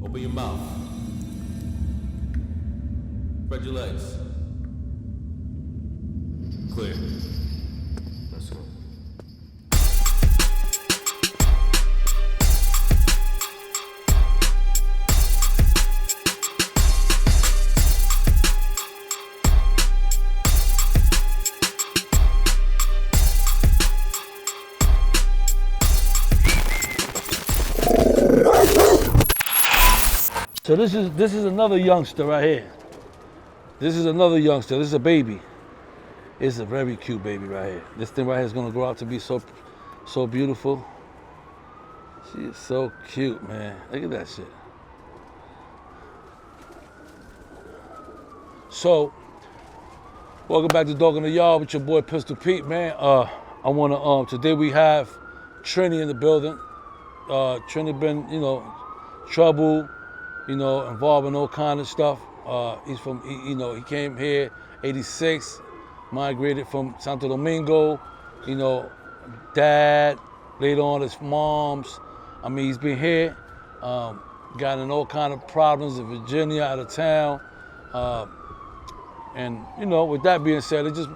Open your mouth. Spread your legs. Clear. Let's go. So this is another youngster right here. This is another youngster. This is a baby. It's a very cute baby right here. This thing right here is gonna grow out to be so beautiful. She is so cute, man. Look at that shit. So, welcome back to Dog in the Yard with your boy Pistol Pete, man. I wanna today we have Trini in the building. Trini been, trouble, involved in all kind of stuff. He came here, 86, migrated from Santo Domingo, dad, later on his mom's. I mean, he's been here, got in all kind of problems in Virginia, out of town. And, with that being said, let's just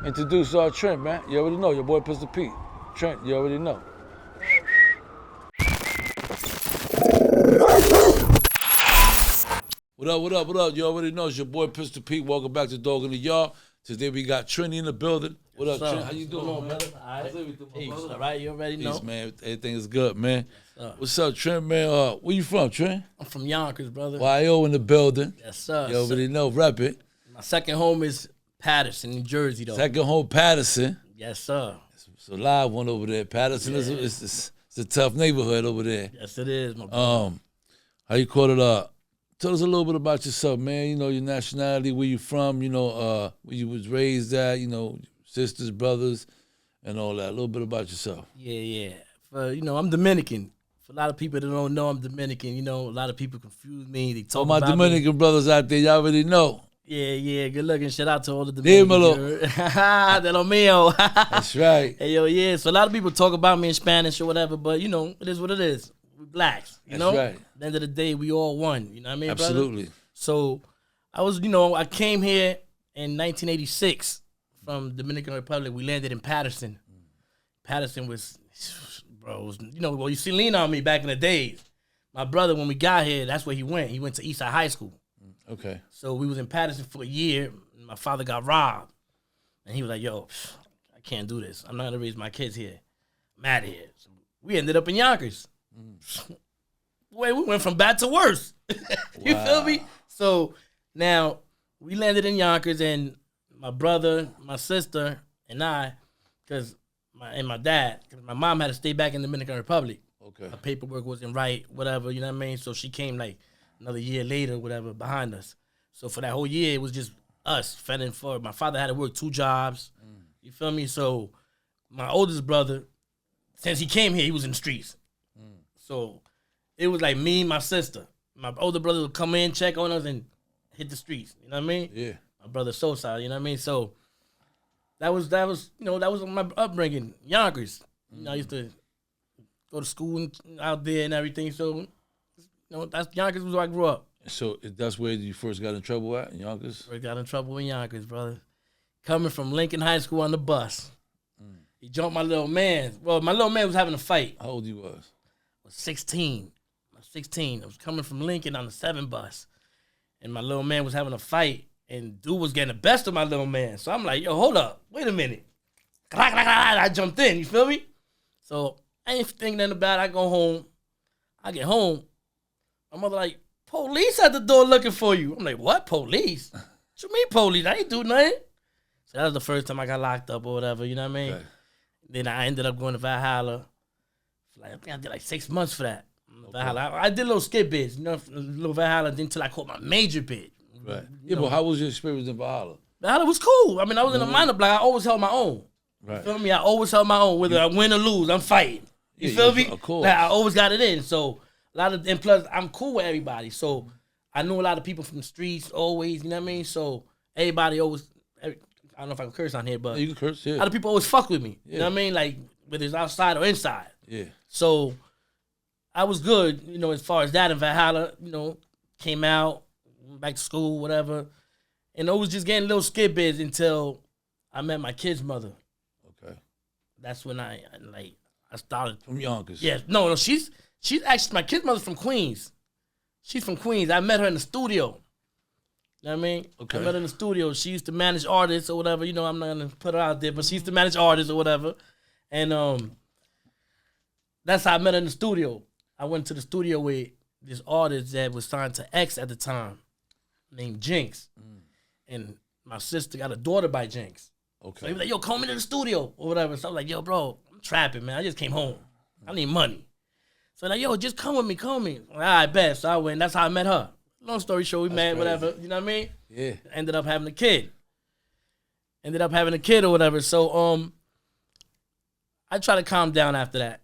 introduce Trent, man. You already know, your boy Pistol Pete. Trent, you already know. What up? You already know it's your boy Pistol Pete. Welcome back to Dog in the Yard. Today we got Trini in the building. What up, Trent? How you doing, man? All right. All right, you already know. Peace, man. Everything is good, man. What's up, Trent, man? Where you from, Trent? I'm from Yonkers, brother. YO in the building. Yes, sir. You already know. Rep it. My second home is Paterson, New Jersey, though. Second home, Paterson. Yes, sir. It's a live one over there. Paterson is a tough neighborhood over there. Yes, it is, my brother. How you call it? Tell us a little bit about yourself, man. Your nationality, where you from, where you was raised at, sisters, brothers, and all that. A little bit about yourself. Yeah. I'm Dominican. For a lot of people that don't know I'm Dominican, a lot of people confuse me. They talk all my about Dominican brothers out there, y'all already know. Yeah. Good looking. Shout out to all the Dominicans. De lo mío. That's right. Hey, yeah. So a lot of people talk about me in Spanish or whatever, but, it is what it is. We blacks, That's right. At the end of the day, we all one. You know what I mean, Absolutely. Brother? So I was, I came here in 1986 from Dominican Republic. We landed in Paterson. Paterson was, you see lean on me back in the days. My brother, when we got here, that's where he went. He went to Eastside High School. Okay. So we was in Paterson for a year. And my father got robbed. And he was like, yo, I can't do this. I'm not going to raise my kids here. I'm out of here. So we ended up in Yonkers. Boy, we went from bad to worse. You feel me? So now we landed in Yonkers, and my brother, my sister, and I, my dad, because my mom had to stay back in the Dominican Republic. Okay. Her paperwork wasn't right, whatever, you know what I mean? So she came like another year later, whatever, behind us. So for that whole year, it was just us fending for it. My father had to work 2 jobs. You feel me? So my oldest brother, since he came here, he was in the streets. So it was like me, my sister. My older brother would come in, check on us, and hit the streets. You know what I mean? Yeah. My brother Sosa, you know what I mean? So that was my upbringing. Yonkers. I used to go to school out there and everything. So that's Yonkers was where I grew up. So that's where you first got in trouble at, in Yonkers? First got in trouble in Yonkers, brother. Coming from Lincoln High School on the bus. He jumped my little man. Well, my little man was having a fight. How old you was? 16. I was coming from Lincoln on the 7 bus. And my little man was having a fight. And dude was getting the best of my little man. So I'm like, yo, hold up. Wait a minute. I jumped in. You feel me? So I ain't thinking nothing about it. I go home. I get home. My mother like, police at the door looking for you. I'm like, what? Police? What you mean police? I ain't do nothing. So that was the first time I got locked up or whatever. You know what I mean? Okay. Then I ended up going to Valhalla. I think I did like 6 months for that. Okay. Valhalla. I did little skit bits, little Valhalla until I caught my major bit. Right. Yeah, but how was your experience in Valhalla? Valhalla was cool. I mean, I was in a minor block. I always held my own. Right. You feel me? I always held my own. Whether I win or lose, I'm fighting. You feel me? Of course. Like, I always got it in. So and plus I'm cool with everybody. So I knew a lot of people from the streets always, you know what I mean? So everybody always, I don't know if I can curse on here, but You can curse, yeah. a lot of people always fuck with me. Yeah. You know what I mean? Like, whether it's outside or inside. Yeah. So I was good, as far as that in Valhalla, came out, went back to school, whatever. And I was just getting little skid bids until I met my kid's mother. Okay. That's when I started. From Yonkers. Yeah, no, she's actually, my kid's mother's from Queens. She's from Queens. I met her in the studio. You know what I mean? Okay. I met her in the studio. She used to manage artists or whatever. I'm not going to put her out there, but she used to manage artists or whatever. And that's how I met her in the studio. I went to the studio with this artist that was signed to X at the time named Jinx. And my sister got a daughter by Jinx. Okay. So he was like, yo, call me to the studio or whatever. So I was like, yo, bro, I'm trapping, man. I just came home. I need money. So like, yo, just come with me, call me. All right, bet. So I went. That's how I met her. Long story short, we met, whatever. You know what I mean? Yeah. Ended up having a kid. Or whatever. So I tried to calm down after that.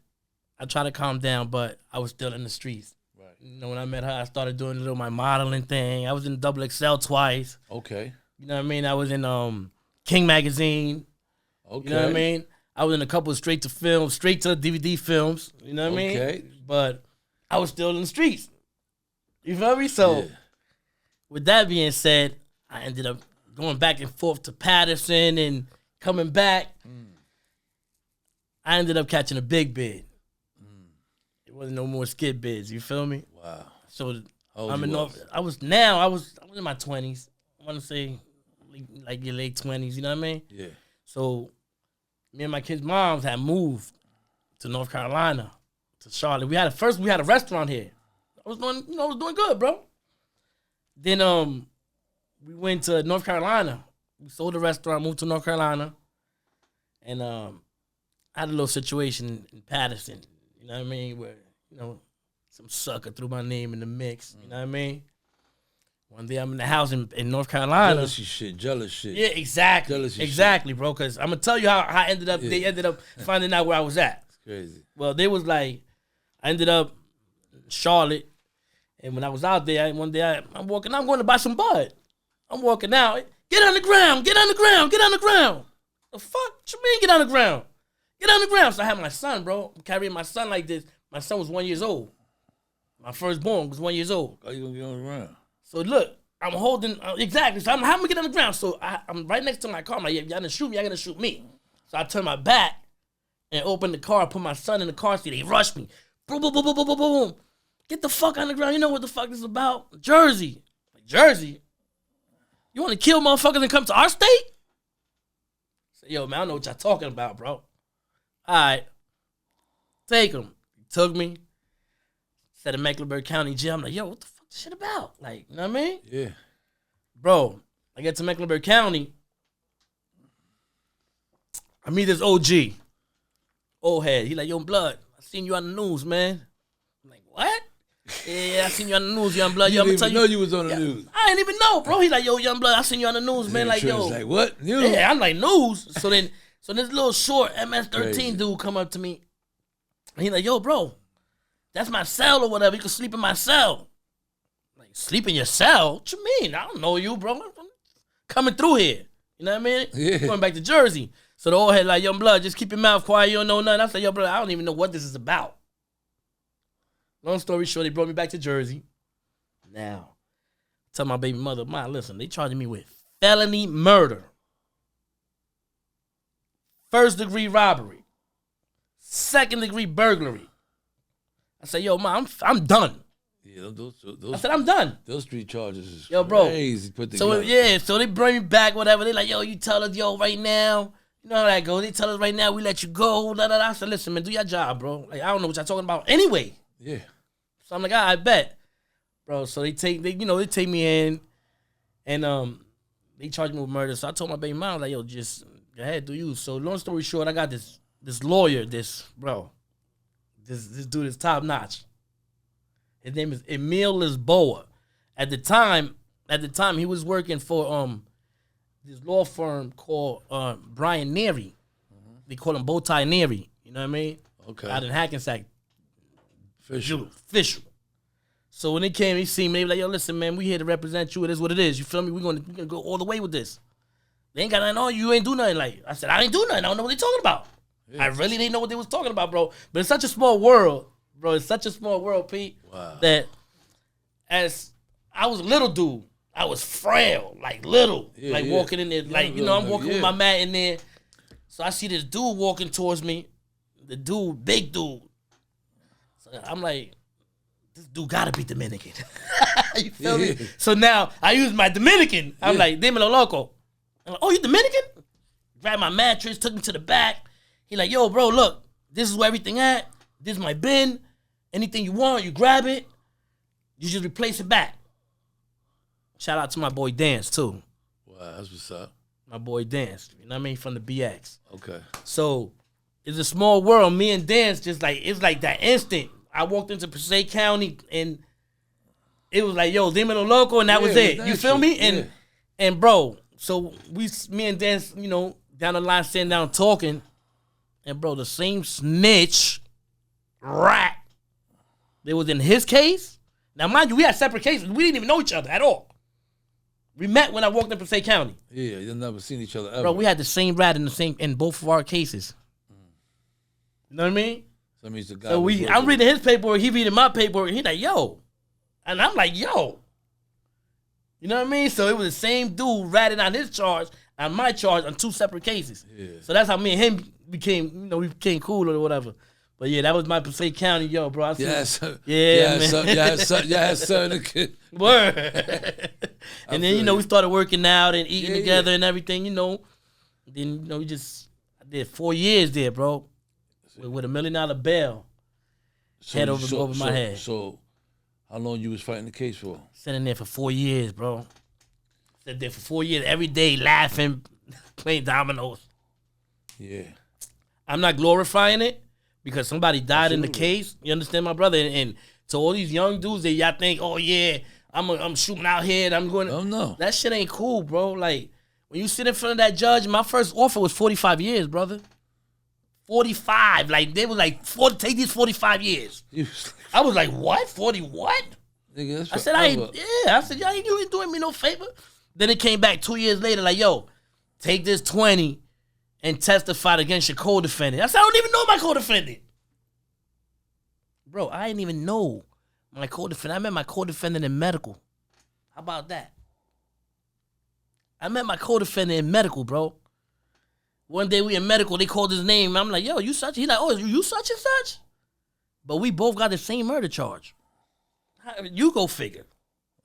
But I was still in the streets. Right. When I met her, I started doing a little my modeling thing. I was in Double XL twice. Okay. You know what I mean? I was in King Magazine. Okay. You know what I mean? I was in a couple of straight to the DVD films. You know what I mean? Okay. But I was still in the streets. You feel me? So, with that being said, I ended up going back and forth to Paterson and coming back. I ended up catching a big bid. It wasn't no more skid bids. You feel me? Wow. So I'm in North. I was in my 20s. I want to say like your late 20s. You know what I mean? Yeah. So me and my kids' moms had moved to North Carolina, to Charlotte. We had a restaurant here. I was doing good, bro. Then we went to North Carolina. We sold the restaurant, moved to North Carolina, and I had a little situation in Paterson. You know what I mean? Where some sucker threw my name in the mix. You know what I mean? One day I'm in the house in North Carolina. Jealous shit. Yeah, exactly, bro. Because I'm gonna tell you how I ended up. Yeah. They ended up finding out where I was at. It's crazy. Well, they was like, I ended up in Charlotte, and when I was out there, one day I'm walking. I'm going to buy some bud. I'm walking out. Get on the ground. Get on the ground. Get on the ground. The fuck? What you mean? Get on the ground. Get on the ground. So I had my son, bro. I'm carrying my son like this. My son was 1 year old. My firstborn was 1 year old. How you gonna get on the ground? So look, I'm holding, exactly. So I'm having to get on the ground. So I'm right next to my car. I'm like, yeah, y'all gonna shoot me, y'all gonna shoot me. So I turn my back and open the car, put my son in the car seat. They rushed me. Boom, boom, boom, boom, boom, boom, boom. Get the fuck on the ground. You know what the fuck this is about? Jersey. Like, Jersey? You wanna kill motherfuckers and come to our state? I said, yo, man, I don't know what y'all talking about, bro. All right. Take him. He took me. Said in Mecklenburg County jail. I'm like, yo, what the fuck this shit about? Like, you know what I mean? Yeah. Bro, I get to Mecklenburg County. I meet this OG. Old head. He like, yo, Blood, I seen you on the news, man. I'm like, what? Yeah, I seen you on the news, Young Blood. You didn't even know you was on the news. I didn't even know, bro. He like, yo, Young Blood, I seen you on the news, man. Like, yo. Like, what? News? Yeah, I'm like, news. So this little short MS-13 dude come up to me. And he like, yo, bro, that's my cell or whatever. You can sleep in my cell. Like, sleep in your cell? What you mean? I don't know you, bro. I'm coming through here. You know what I mean? Yeah. Going back to Jersey. So the old head like, Young Blood, just keep your mouth quiet. You don't know nothing. I said, yo, brother, I don't even know what this is about. Long story short, they brought me back to Jersey. Now, tell my baby mother, Ma, listen, they charging me with felony murder, 1st-degree robbery, 2nd-degree burglary. I said, yo, Ma, I'm done. Yeah, those I said, I'm done. Those street charges is yo, bro. Crazy put together. So they bring me back, whatever. They like, yo, you tell us, yo, right now. You know how that goes. They tell us right now, we let you go. Da, da, da. I said, listen, man, do your job, bro. Like, I don't know what y'all talking about anyway. Yeah. So I'm like, I bet. Bro, so they take me in and they charge me with murder. So I told my baby mom, like, yo, just go ahead, do you. So long story short, I got this lawyer, this dude is top notch. His name is Emil Lisboa. At the time, he was working for this law firm called Brian Neary. Mm-hmm. They call him Bowtie Neary. You know what I mean? Okay. Out in Hackensack. Official. So when they came, he seen me. They were like, yo, listen, man, we here to represent you. It is what it is. You feel me? We're gonna go all the way with this. They ain't got nothing on you. You ain't do nothing. Like I said, I ain't do nothing. I don't know what they talking about. Yeah. I really didn't know what they was talking about, bro. But it's such a small world bro. It's such a small world, Pete. Wow. That as I was a little dude, I was frail, like little, walking in there, like I'm walking with my mat in there. So I see this dude walking towards me, the dude, big dude. So I'm like, this dude gotta be Dominican. You feel me? So now I use my Dominican. I'm like, Dímelo loco. I'm like, oh, you Dominican? Grabbed my mattress, took me to the back. He like, yo, bro, look, this is where everything at. This is my bin. Anything you want, you grab it. You just replace it back. Shout out to my boy Dance, too. Wow, that's what's up. My boy Dance, you know what I mean, from the BX. Okay. So it's a small world. Me and Dance just like, it's like that instant. I walked into Passaic County and it was like, yo, Dímelo loco, and that was it. You feel me? And bro, so me and Dance, down the line sitting down talking, and bro, the same snitch rat that was in his case. Now, mind you, we had separate cases. We didn't even know each other at all. We met when I walked in Passaic County. Yeah, you've never seen each other ever. Bro, we had the same rat in both of our cases. You know what I mean? So that means the guy. So I'm reading his paperwork, he reading my paperwork, and he like, yo. And I'm like, yo. You know what I mean? So it was the same dude ratting on his charge and my charge on two separate cases. Yeah. So that's how me and him became, we became cool or whatever. But yeah, that was my Passaic County, yo, bro. Yes. Yeah, man. Yes, sir. Word. And then, we started working out and eating together and everything, Then, I did 4 years there, bro. With $1 million bail. Head over my head. So, how long you was fighting the case for? Sitting there for 4 years, bro. Sat there for 4 years, every day laughing, playing dominoes. Yeah. I'm not glorifying it because somebody died in the case. You understand, my brother? And to all these young dudes that y'all think, oh yeah, I'm shooting out here and I'm going. Oh no, that shit ain't cool, bro. Like when you sit in front of that judge, my first offer was 45 years, brother. 45. Like they was like, take these 45 years. I was like, what? 40 what? Nigga, I said, I said, y'all ain't doing me no favor. Then it came back 2 years later, like, yo, take this 20 and testify against your co-defendant. I said, I don't even know my co-defendant. Bro, I didn't even know my co-defendant. I met my co-defendant in medical. How about that? I met my co-defendant in medical, bro. One day we in medical, they called his name. I'm like, yo, you such? He like, oh, you such and such? But we both got the same murder charge. You go figure.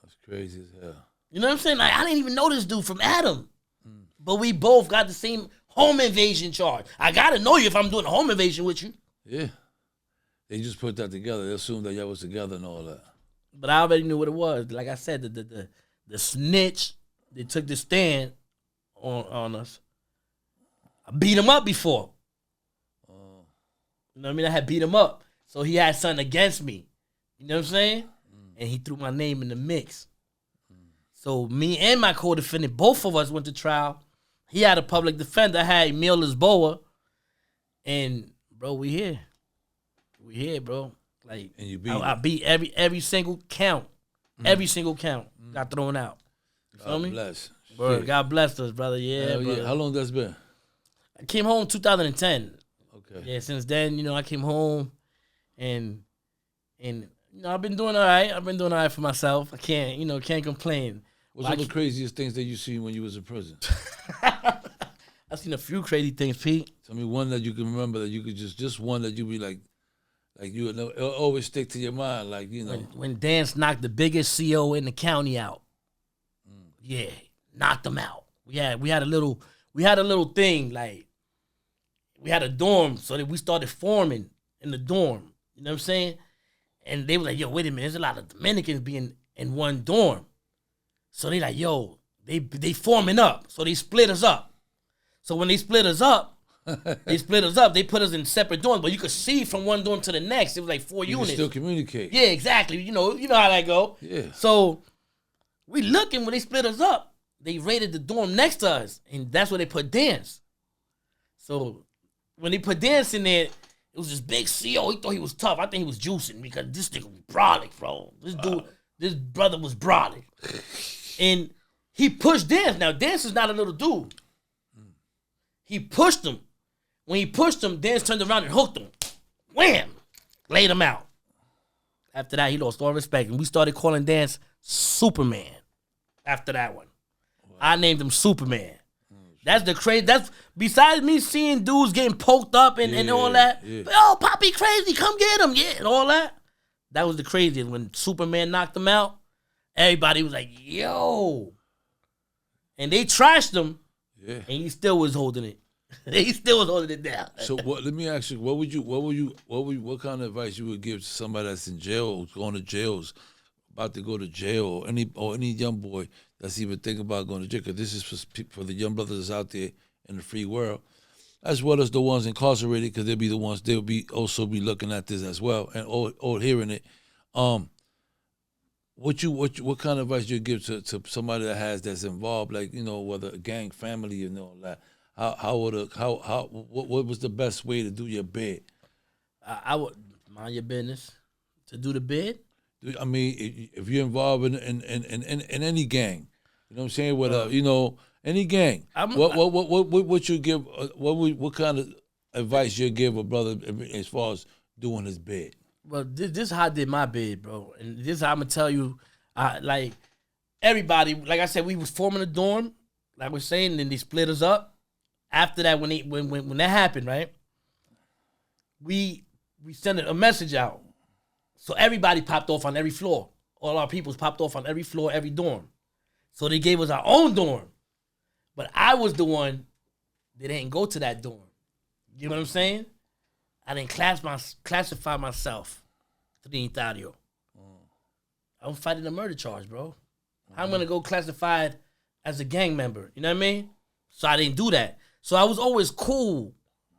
That's crazy as hell. You know what I'm saying? Like, I didn't even know this dude from Adam. But we both got the same home invasion charge. I got to know you if I'm doing a home invasion with you. Yeah. They just put that together. They assumed that y'all was together and all that. But I already knew what it was. Like I said, the snitch that took the stand on us. I beat him up before. You know what I mean? I had beat him up. So he had something against me. You know what I'm saying? And he threw my name in the mix. So me and my co-defendant, both of us went to trial. He had a public defender. I had Emil Lisboa. And, bro, we here. We here, bro. Like, and you beat I beat every single count. Every single count got thrown out. You feel me? Bless. Bro, God blessed us, brother. Yeah, bro. Yeah. How long that's been? I came home 2010. Okay. Yeah, since then, I came home and I've been doing all right. I've been doing all right for myself. I can't complain. What's all the craziest things that you seen when you was in prison? I've seen a few crazy things, Pete. Tell me one that you can remember that you could just one that you be like you would know, it'll always stick to your mind, like, When Dance knocked the biggest CO in the county out. Yeah, knocked them out. We had a little thing, like, we had a dorm, so that we started forming in the dorm. You know what I'm saying? And they were like, yo, wait a minute, there's a lot of Dominicans being in one dorm. So they like, yo, they forming up. So they split us up. So when they split us up, they put us in separate dorms, but you could see from one dorm to the next. It was like 4 units. You still communicate. Yeah, exactly. You know how that go. Yeah. So we looking when they split us up, they raided the dorm next to us, and that's where they put Dance. So when they put Dance in there, it was this big CO. He thought he was tough. I think he was juicing because this nigga was brolic, bro. This brother was brolic. And he pushed Dance. Now, Dance is not a little dude. He pushed him. When he pushed him, Dance turned around and hooked him. Wham! Laid him out. After that, he lost all respect. And we started calling dance Superman after that one. Wow. I named him Superman. That's the crazy. That's besides me seeing dudes getting poked up and all that. Yeah. Oh, Poppy crazy, come get him, and all that. That was the craziest. When Superman knocked him out, everybody was like, "Yo," and they trashed him. Yeah, and he still was holding it. He still was holding it down. So let me ask you, what kind of advice you would give to somebody that's in jail, who's going to jails, about to go to jail, or any young boy that's even thinking about going to jail? Because this is for the young brothers that's out there in the free world, as well as the ones incarcerated, because they'll be also be looking at this as well and all hearing it. What kind of advice you give to somebody that's involved, like, whether a gang, family, and all that? What was the best way to do your bid? I would mind your business to do the bid. I mean, if you're involved in any gang, you know what I'm saying? With any gang, what you give? What kind of advice you give a brother as far as doing his bid? Well, this is how I did my bid, bro, and this is how I'm gonna tell you. Like everybody, like I said, we was forming a dorm, like we're saying, and then they split us up. After that, when that happened, right? We sent a message out. So everybody popped off on every floor. All our peoples popped off on every floor, every dorm. So they gave us our own dorm. But I was the one that didn't go to that dorm. You know what I'm saying? I didn't classify myself Trinitario. I was fighting a murder charge, bro. I'm going to go classified as a gang member. You know what I mean? So I didn't do that. So I was always cool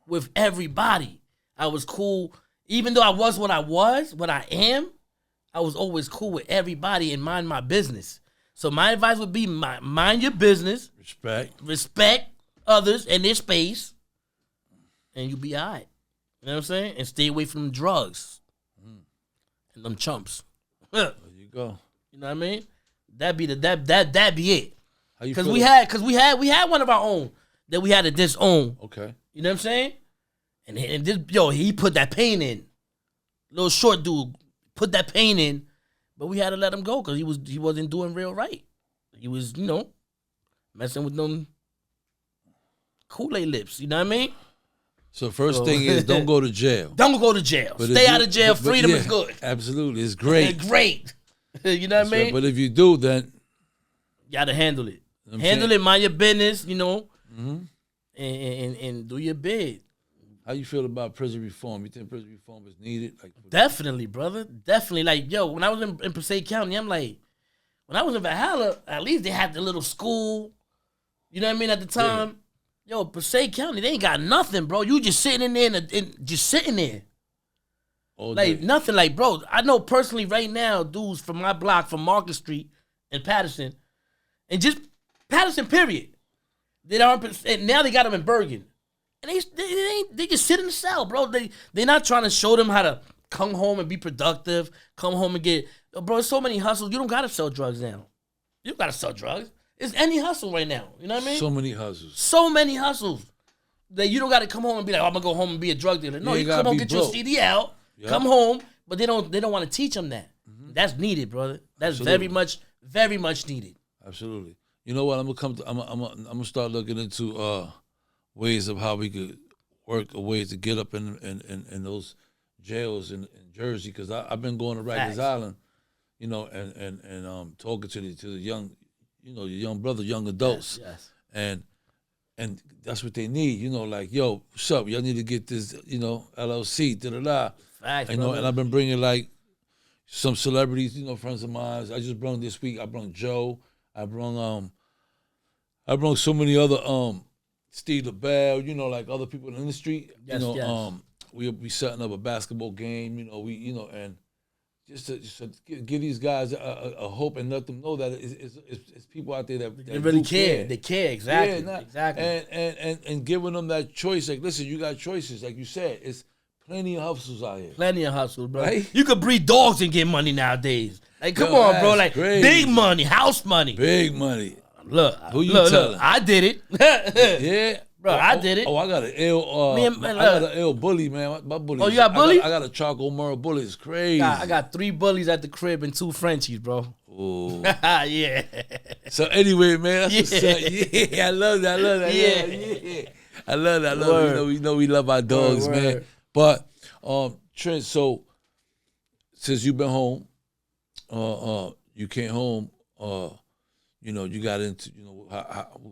with everybody. I was cool. Even though I was what I am, I was always cool with everybody and mind my business. So my advice would be mind your business. Respect others and their space. And you'll be all right. You know what I'm saying? And stay away from drugs. And them chumps. There you go. You know what I mean? That'd be it. Because we had one of our own that we had to disown. Okay. You know what I'm saying? And this, he put that pain in. Little short dude put that pain in, but we had to let him go because he wasn't doing real right. He was, messing with them Kool-Aid lips. You know what I mean? So first thing is, don't go to jail. Don't go to jail. Stay out of jail. Freedom is good. Absolutely. It's great. It's great. You know what I mean? Right. But if you do, then you got to handle it. Handle it, mind your business, and do your bid. How you feel about prison reform? You think prison reform is needed? Definitely, brother. Definitely. When I was in Passaic County, I'm like, when I was in Valhalla, at least they had the little school. You know what I mean? At the time, Passaic County, they ain't got nothing, bro. You just sitting in there and just sitting there. All day. Nothing. Bro, I know personally right now, dudes from my block, from Market Street and Paterson, and just Paterson, period. And now they got them in Bergen. And they just sit in the cell, bro. They're not trying to show them how to come home and be productive, come home and get... Bro, there's so many hustles. You don't got to sell drugs now. You don't got to sell drugs. It's any hustle right now. You know what I mean? So many hustles. So many hustles. That you don't got to come home and be like, I'm going to go home and be a drug dealer. No, you come home, get your CD out, come home, but they don't want to teach them that. Mm-hmm. That's needed, brother. That's very much needed. Absolutely. You know what? I'm gonna start looking into ways of how we could work ways to get up in those jails in Jersey, because I've been going to Rikers Island, and talking to the young, your young brother, young adults, and that's what they need, what's up? Y'all need to get this, LLC, Facts, and I've been bringing some celebrities, friends of mine. I just brought this week. I brought Joe. I brought so many other Steve LaBelle, other people in the street. We'll be setting up a basketball game, and just to give these guys a hope and let them know that it's people out there that they really care. They care, exactly. Yeah, exactly. And giving them that choice, listen, you got choices, like you said, it's plenty of hustles out here. Plenty of hustles, bro. Right? You could breed dogs and get money nowadays. Come on, bro. Crazy. Big money, house money. Big money. Look, who you telling? I did it. Yeah. Bro, I did it. Oh, I got an ill. Me and- I got an ill bully, man. My bully. Oh, you got bully? I got a charcoal Merle bully. It's crazy. I got 3 bullies at the crib and 2 Frenchies, bro. Ooh. Yeah. So anyway, man, that's what's Yeah. up. Yeah, I love that. Yeah. I love that. I love that. You know, we love our dogs, Word, man. word. But Trent, so since you've been home, you came home. You know, you got into, you know,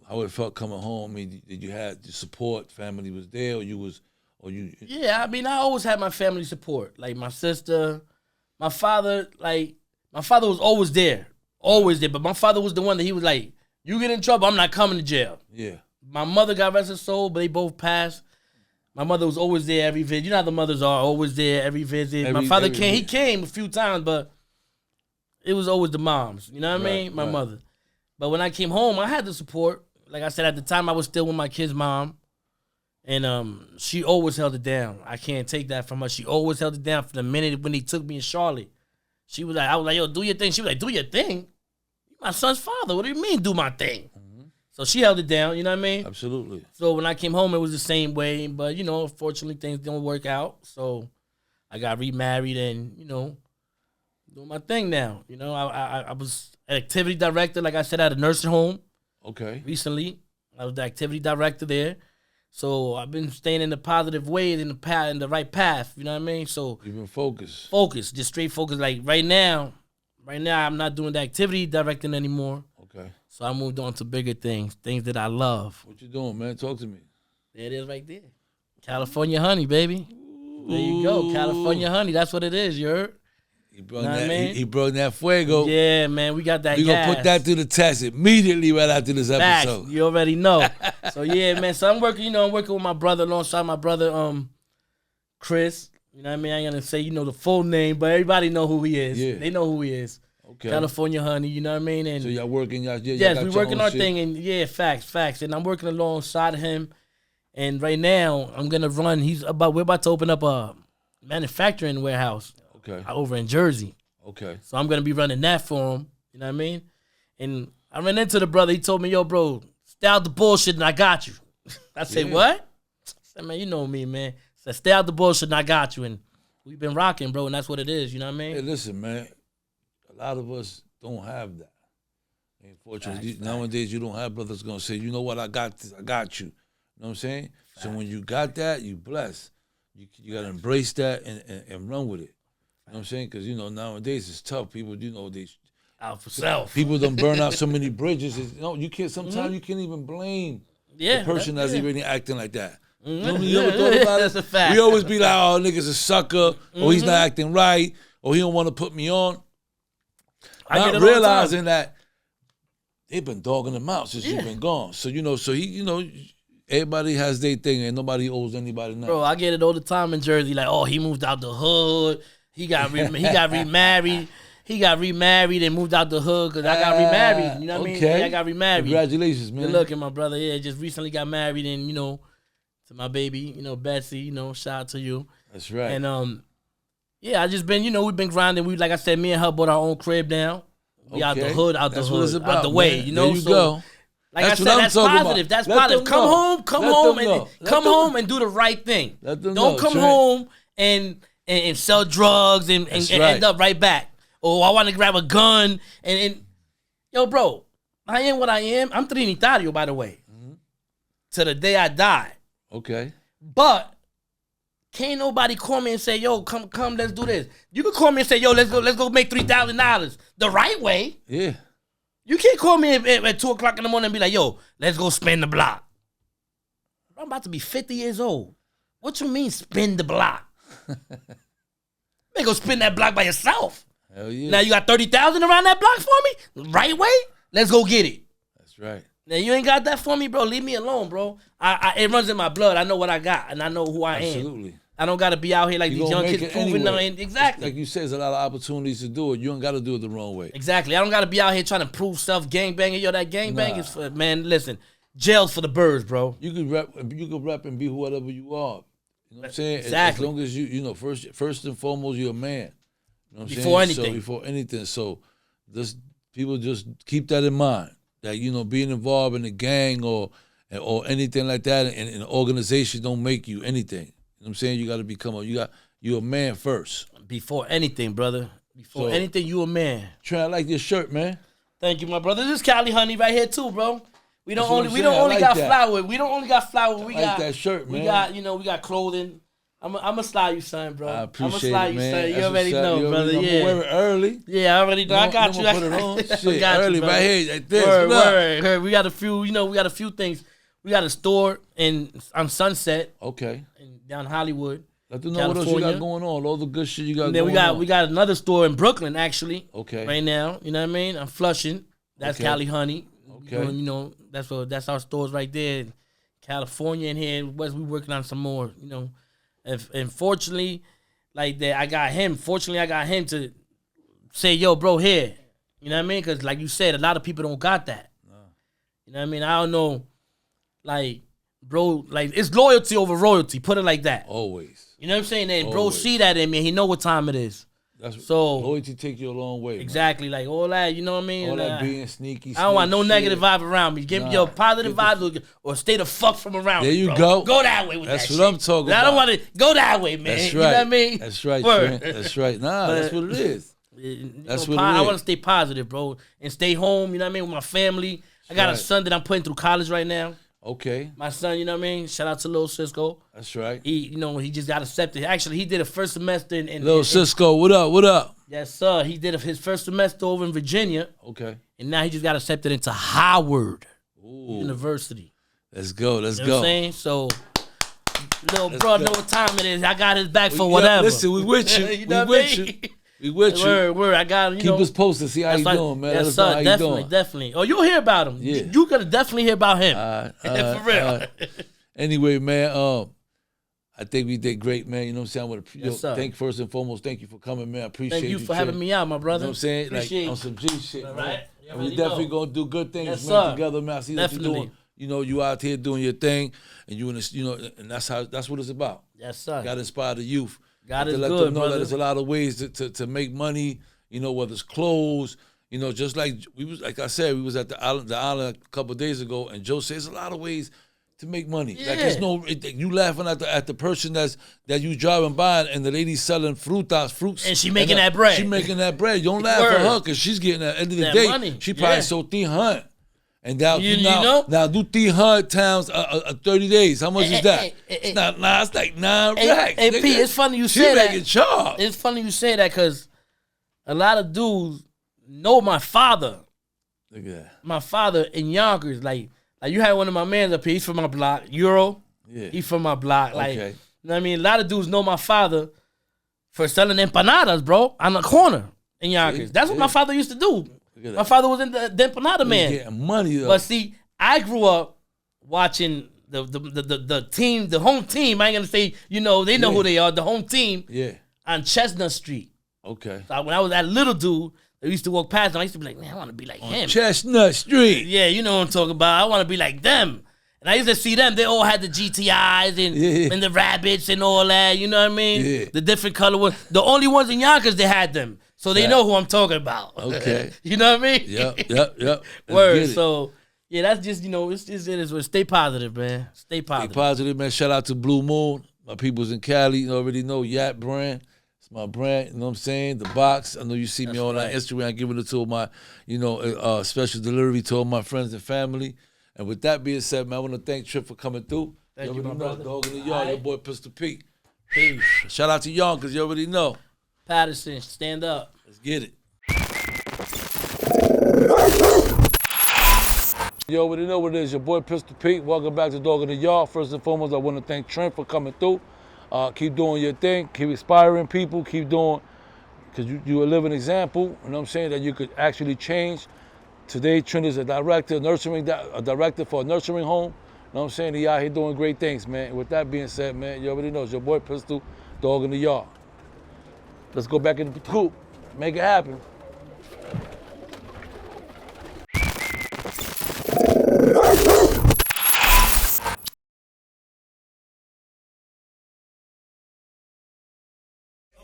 how it felt coming home. I mean, did you have the support? Family was there, or you? Yeah, I mean, I always had my family support. Like my sister, my father. Like my father was always there. But my father was the one that he was like, "You get in trouble, I'm not coming to jail." Yeah. My mother got rest her soul, but they both passed. My mother was always there every visit. You know how the mothers are, always there every visit. My father came. He came a few times, but it was always the moms. You know what I mean? My mother. But when I came home, I had the support. Like I said, at the time, I was still with my kid's mom. And she always held it down. I can't take that from her. She always held it down from the minute when he took me in Charlotte. She was like, I was like, yo, do your thing. She was like, do your thing? You my son's father. What do you mean, do my thing? Mm-hmm. So she held it down, you know what I mean? Absolutely. So when I came home, it was the same way. But, you know, unfortunately, things didn't work out. So I got remarried and, you know, doing my thing now. You know, I was an activity director, like I said, at a nursing home. Okay. Recently, I was the activity director there. So I've been staying in the positive way, in the right path. You know what I mean? So you've been focused. Focused, just straight focus. Like right now, I'm not doing the activity directing anymore. Okay. So I moved on to bigger things that I love. What you doing, man? Talk to me. There it is, right there. California honey, baby. There you go, California honey. That's what it is. You heard? He brought that. He brought that fuego. Yeah, man. We got that. We gonna put that to the test immediately right after this episode. Facts. You already know. So yeah, man. So I'm working. You know, I'm working with my brother alongside my brother, Chris. You know what I mean? I ain't gonna say the full name, but everybody know who he is. Yeah. They know who he is. Okay. California honey. You know what I mean? And so y'all working? Yes, we working our thing, and yeah, facts. And I'm working alongside him. And right now, I'm gonna run. We're about to open up a manufacturing warehouse. Okay. Over in Jersey. Okay. So I'm gonna be running that for him. You know what I mean? And I ran into the brother. He told me, "Yo, bro, stay out the bullshit, and I got you." I said, "What?" I said, "Man, you know me, man." I said, "Stay out the bullshit, and I got you." And we've been rocking, bro, and that's what it is. You know what I mean? Hey, listen, man. A lot of us don't have that. Unfortunately, nowadays you don't have brothers gonna say, "You know what? I got this. I got you." You know what I'm saying? Facts. So when you got that, you blessed. You gotta embrace that and run with it. You know what I'm saying? Because, nowadays it's tough. People, they out for self. People don't burn out so many bridges. You can't. Sometimes you can't even blame the person that's even acting like that. Mm-hmm. You ever thought about it? That's a fact. We always be like, "Oh, nigga's a sucker," or "He's not acting right," or "He don't want to put me on." Not realizing that they've been dogging him out since you've been gone. So everybody has their thing, and nobody owes anybody nothing. Bro, I get it all the time in Jersey. Like, oh, he moved out the hood. He got remarried. He got remarried and moved out the hood because I got remarried. You know what I mean? Yeah, I got remarried. Congratulations, man. Good looking, my brother. Yeah, just recently got married and, to my baby, Betsy, shout out to you. That's right. And, I just been, we've been grinding. We, like I said, me and her bought our own crib now. We out the hood, out the way, There you go. Like I said, that's positive. That's positive. Come home and do the right thing. Don't come home and sell drugs and end up right back. Or I want to grab a gun and yo, bro, I am what I am. I'm Trinitario, by the way. Mm-hmm. To the day I die. Okay. But can't nobody call me and say, yo, come, let's do this. You can call me and say, yo, let's go make $3,000 the right way. Yeah. You can't call me at 2 o'clock in the morning and be like, yo, let's go spin the block. I'm about to be 50 years old. What you mean spin the block? Man, go spin that block by yourself. Hell yeah. Now you got 30,000 around that block for me? Right way? Let's go get it. That's right. Now you ain't got that for me, bro. Leave me alone, bro. It runs in my blood. I know what I got, and I know who I am. Absolutely. I don't got to be out here like these young kids proving nothing. Exactly. Like you said, there's a lot of opportunities to do it. You don't got to do it the wrong way. Exactly. I don't got to be out here trying to prove stuff, gangbanging. Yo, that gangbang is for, man, listen, jail's for the birds, bro. You could rap and be whatever you are. You know what I'm saying? Exactly. As long as you first and foremost, you're a man. You know what I'm before saying? anything. So before anything. So people just keep that in mind. That, being involved in a gang or or anything like that, and an organization don't make you anything. You know what I'm saying? You got to become you're a man first. Before anything, brother. Before anything, you a man. Trey, I like your shirt, man. Thank you, my brother. This is Cali Honey right here too, bro. We don't That's only what I'm saying. got that. flour. We don't only got flour. We I like got that shirt, man. We got clothing. I'm gonna slide you, son, bro. I appreciate slide it, you, man. son. You That's already what's up. know, You brother. already know. Yeah. I'm wearing early. Yeah, I already know. I got you. Put it on. Shit, got you, early brother. right here, like this. Word, What up? word. We got a few. We got a few things. We got a store on Sunset, Okay. down Hollywood. Let them know what else you got going on. All the good shit you got And then going on. we got another store in Brooklyn, actually. Okay. Right now, you know what I mean? I'm Flushing. That's Okay. Cali Honey. Okay. You know, that's our stores right there. In California and here in West, we working on some more. You know, and fortunately, like that, I got him. Fortunately, I got him to say, "Yo, bro, here." You know what I mean? Because like you said, a lot of people don't got that. You know what I mean? I don't know, like, bro, like it's loyalty over royalty. Put it like that. Always. You know what I'm saying? And bro, Always. see that in me. He know what time it is. That's So loyalty take you a long way. exactly, like all that. You know what I mean? Man. All And, that being sneaky. I don't want no shit. negative vibe around me. Give me your positive get vibes or stay the fuck from around There me, you bro. go. Go that way with That's that what shit. I'm talking I don't about. want to go that way, man. That's You right. know what I mean? That's right, Word. Trent. That's right. Nah, that's what it is. That's what it I is. want to stay positive, bro, and stay home. You know what I mean? With my family. I got a right. son that I'm putting through college right now. Okay. My son, you know what I mean? Shout out to Lil Cisco. That's right. He just got accepted. Actually, he did a first semester in Lil Cisco, what up? What up? Yes, sir. He did his first semester over in Virginia, Okay. and now he just got accepted into Howard Ooh. University. Let's go. Let's You know what I'm go. saying? So, little bro, go. know what time it is. I got his back for Yeah, whatever. listen, we with you. You know we what I with mean? you. We with you. Word. I got Keep us posted. See how you doing, man. Let us know how you doing. Definitely. Oh, you'll hear about him. Yeah. You gotta definitely hear about him. For real. Anyway, man, I think we did great, man. You know what I'm saying? I want to Yes, sir. thank first and foremost, thank you for coming, man. I appreciate Thank you for Trey. having me out, my brother. You know what I'm saying? Appreciate Like on some G shit, All man. right. You And we already definitely know. gonna do good things, Yes, man, sir. together, man. I see that you're Definitely. doing. You know, you out here doing your thing, and you in this, you know, and that's what it's about. Yes, sir. Got to inspire the youth. God to is let good, them know brother. that there's a lot of ways to make money. You know, whether it's clothes. You know, just like like I said, we was at the island a couple of days ago, and Joe says there's a lot of ways to make money. Yeah. Like it's you laughing at the person that you driving by, and the lady selling fruits, And she making that bread. She making that bread. You don't laugh Word. at her because she's getting at the end of the That day. money. She probably Yeah. sold 300. And now, You know? now do 300 times 30 days. How much is that? Hey, It's not. Nah, it's like 9 Hey, racks. hey, nigga. P, it's funny you She say that. making charge. It's funny you say that because a lot of dudes know my father. Look at that. My father in Yonkers, like you had one of my mans up here. He's from my block, Euro. Yeah. He's from my block. Like, Okay. you know what I mean? A lot of dudes know my father for selling empanadas, bro, on the corner in Yonkers. See? That's what Yeah. my father used to do. Look at My that. father was in the empanada He's man. getting money though. But see, I grew up watching the team, the home team. I ain't gonna say, you know, they know Yeah. who they are. The home team Yeah. on Chestnut Street. Okay. So when I was that little dude, I used to walk past them. I used to be like, man, I want to be like him. Chestnut Street. Yeah, you know what I'm talking about. I want to be like them. And I used to see them. They all had the GTIs Yeah. and the rabbits and all that. You know what I mean? Yeah. The different color ones. The only ones in Yonkers, they had them. So they Fact. know who I'm talking about. Okay. You know what I mean? Yep. Let's Word. get it. So, yeah, that's just, you know, it is. Stay positive, man. Stay Stay positive. positive, man. Shout out to Blue Moon. My people's in Cali. You already know Yat brand. It's my brand. You know what I'm saying? The box. I know you see me on right. Instagram giving it to all my, special delivery to all my friends and family. And with that being said, man, I want to thank Trip for coming through. Thank you, already my know, brother. Dog in the yard, All your right. boy Pistol Pete. Peace. Shout out to Yonkers, you already know. Paterson, stand up. Let's get it. You already know what it is. Your boy Pistol Pete. Welcome back to Dog in the Yard. First and foremost, I want to thank Trent for coming through. Keep doing your thing. Keep inspiring people. Keep doing, because you're a living example. You know what I'm saying? That you could actually change. Today, Trent is a director for a nursery home. You know what I'm saying? He out here doing great things, man. And with that being said, man, you already know it's your boy Pistol, Dog in the Yard. Let's go back in the coop. Make it happen.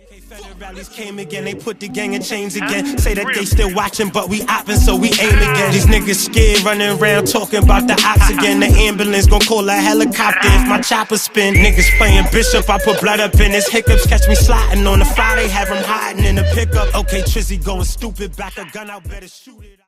Okay, Federal Police came again, they put the gang in chains again. Say that they still watching, but we opping, so we aim again. These niggas scared, running around talking about the ops again. The ambulance gon' call a helicopter if my chopper spin. Niggas playing Bishop, I put blood up in his hiccups. Catch me sliding on the Friday, have him hiding in the pickup. Okay, Trizzy going stupid, back a gun out, better shoot it.